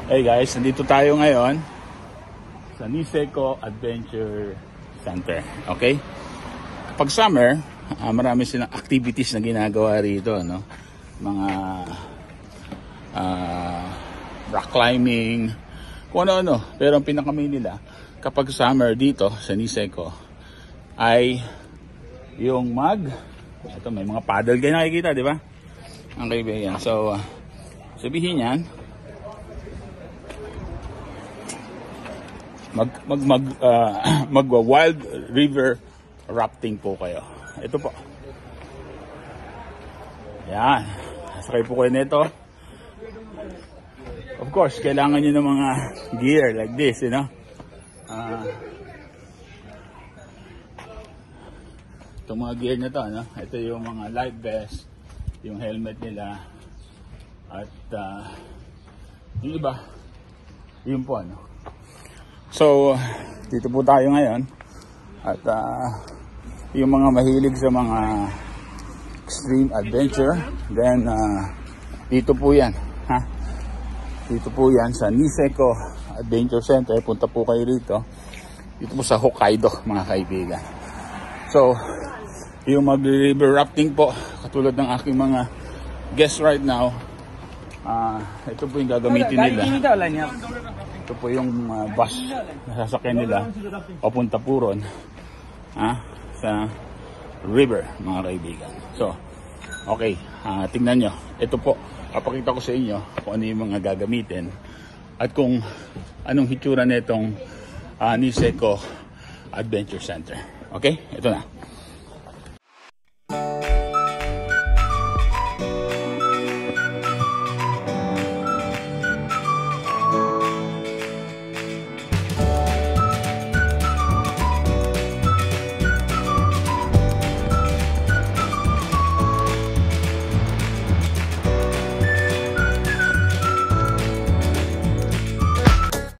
Hey guys, nandito tayo ngayon sa Niseko Adventure Center. Okay? Kapag summer, marami silang activities na ginagawa rito, no? Mga rock climbing, kung ano-ano. Pero ang pinakamain nila kapag summer dito sa Niseko ay yung ito may mga paddle kayo nakikita, di ba? Ang kaibigan. So, sabihin yan, mag wild river rafting po kayo. Ito po. Yan. Sakay po kayo nito. Of course, kailangan nyo ng mga gear like this, you know. Itong mga gear na to, no? Ito yung mga life vest, yung helmet nila, at yung iba, yun po, ano. So, dito po tayo ngayon at yung mga mahilig sa mga extreme adventure, then dito po yan, ha? Dito po yan sa Niseko Adventure Center. Punta po kayo rito. Dito po sa Hokkaido, mga kaibigan. So, yung mag-river rafting po, katulad ng aking mga guests right now, ito po yung gagamitin nila. Ito po yung bus na sasakyan nila papunta po ron sa river, mga kaibigan. So, okay, tingnan nyo. Ito po, papakita ko sa inyo kung ano yung mga gagamitin at kung anong hitsura na itong Niseko Adventure Center. Okay, ito na.